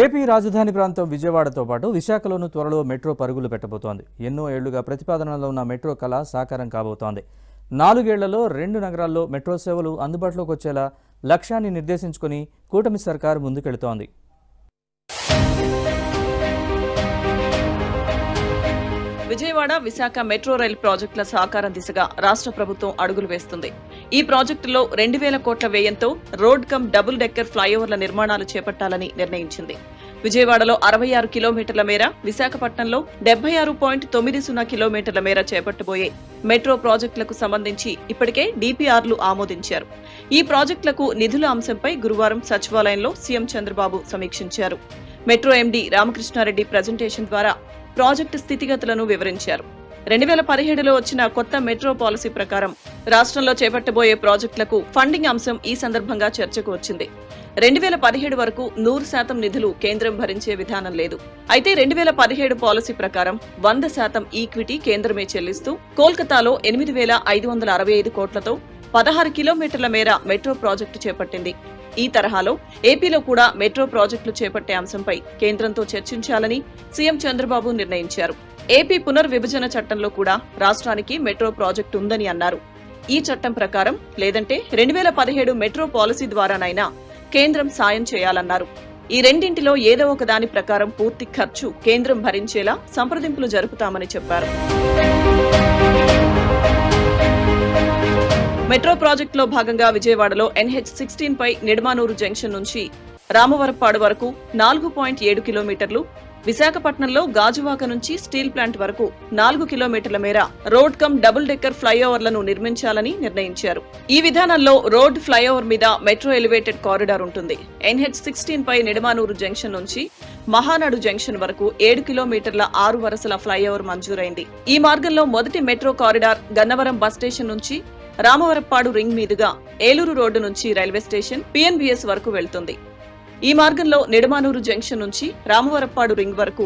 AP రాజధాని ప్రాంతం విజయవాడతో పాటు విశాఖలోనూ త్వరలో మెట్రో పరుగులు పెట్టబోతోంది. ఎన్నో ఏళ్లుగా ప్రతిపాదనలో ఉన్న మెట్రో కళ సాకారం కాబోతోంది. 4 ఏళ్లలో 2 నగరాల్లో మెట్రో సేవలు అందుబాటులోకి వచ్చేలా లక్ష్యాన్ని నిర్దేశించుకుని కూటమి సర్కార్ ముందుకెళ్తోంది. విజయవాడ విశాఖ మెట్రో రైల్ ప్రాజెక్టుల సాకారం దిశగా రాష్ట్ర ప్రభుత్వం అడుగులు వేస్తుంది. ఈ ప్రాజెక్టులో 2000 కోట్ల వ్యయంతో రోడ్ కమ్ డబుల్ డెక్కర్ ఫ్లైఓవర్ల నిర్మాణాలు చేపట్టాలని నిర్ణయించింది. విజయవాడలో 66 కిలోమీటర్ల మేర, విశాఖపట్నంలో 76.90 కిలోమీటర్ల మేర చేపట్టబోయే మెట్రో ప్రాజెక్టులకు సంబంధించి ఇప్పటికే డిపిఆర్లు ఆమోదించారు. ఈ ప్రాజెక్టులకు నిధుల అంశంపై గురువారం సచివాలయంలో సీఎం చంద్రబాబు సమీక్షించారు. మెట్రో ఎండీ రామకృష్ణారెడ్డి ప్రజెంటేషన్ ద్వారా ప్రాజెక్టు స్థితిగతులను వివరించారు. 2017లో వచ్చిన కొత్త మెట్రో పాలసీ ప్రకారం రాష్ట్రంలో చేపట్టబోయే ప్రాజెక్టులకు ఫండింగ్ అంశం ఈ సందర్భంగా చర్చకు వచ్చింది. 2017 వరకు 100% నిధులు కేంద్రం భరించే విధానం లేదు. అయితే 2017 పాలసీ ప్రకారం 100% ఈక్విటీ కేంద్రమే చెల్లిస్తూ కోల్కతాలో 8565 కోట్లతో 16 కిలోమీటర్ల మేర మెట్రో ప్రాజెక్టు చేపట్టింది. ఈ తరహాలో ఏపీలో కూడా మెట్రో ప్రాజెక్టులు చేపట్టే అంశంపై కేంద్రంతో చర్చించాలని సీఎం చంద్రబాబు నిర్ణయించారు. ఏపీ పునర్విభజన చట్టంలో కూడా రాష్ట్రానికి మెట్రో ప్రాజెక్టు ఉందని అన్నారు. ఈ చట్టం ప్రకారం లేదంటే 2017 మెట్రో పాలసీ ద్వారానైనా కేంద్రం సాయం చేయాలన్నారు. ఈ రెండింటిలో ఏదో ఒక దాని ప్రకారం పూర్తి ఖర్చు కేంద్రం భరించేలా సంప్రదింపులు జరుపుతామని చెప్పారు. మెట్రో ప్రాజెక్టులో భాగంగా విజయవాడలో NH16 పై నిడమానూరు జంక్షన్ నుంచి రామవరప్పాడు వరకు 4.7 కిలోమీటర్లు, విశాఖపట్నంలో గాజువాక నుంచి స్టీల్ ప్లాంట్ వరకు 4 కిలోమీటర్ల మేర రోడ్ కమ్ డబుల్ డెక్కర్ ఫ్లైఓవర్లను నిర్మించాలని నిర్ణయించారు. ఈ విధానంలో రోడ్ ఫ్లైఓవర్ మీద మెట్రో ఎలివేటెడ్ కారిడార్ ఉంటుంది. NH16 పై నిడమానూరు జంక్షన్ నుంచి మహానాడు జంక్షన్ వరకు 7 కిలోమీటర్ల 6 వరుసల ఫ్లైఓవర్ మంజూరైంది. ఈ మార్గంలో మొదటి metro corridor Gannavaram bus station నుంచి రామవరప్పాడు రింగ్ మీదుగా ఏలూరు రోడ్డు నుంచి రైల్వే స్టేషన్ PNBS వరకు వెళ్తుంది. ఈ మార్గంలో నిడమానూరు జంక్షన్ నుంచి రామవరప్పాడు రింగ్ వరకు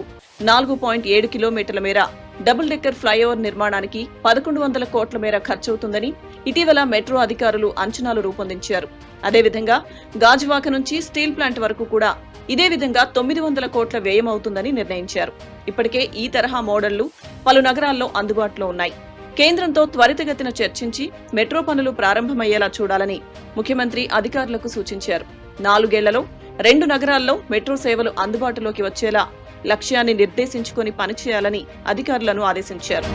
4.7 కిలోమీటర్ల మేర డబుల్ డెక్కర్ ఫ్లైఓవర్ నిర్మాణానికి 1100 కోట్ల మేర ఖర్చవుతుందని ఇటీవల మెట్రో అధికారులు అంచనాలు రూపొందించారు. అదేవిధంగా గాజువాక నుంచి స్టీల్ ప్లాంట్ వరకు కూడా ఇదే విధంగా 900 కోట్ల వ్యయం అవుతుందని నిర్ణయించారు. ఇప్పటికే ఈ తరహా మోడళ్లు పలు నగరాల్లో అందుబాటులో ఉన్నాయి. కేంద్రంతో త్వరితగతిన చర్చించి మెట్రో పనులు ప్రారంభమయ్యేలా చూడాలని ముఖ్యమంత్రి అధికారులకు సూచించారు. 4 ఏళ్లలో 2 నగరాల్లో మెట్రో సేవలు అందుబాటులోకి వచ్చేలా లక్ష్యాన్ని నిర్దేశించుకుని పనిచేయాలని అధికారులను ఆదేశించారు.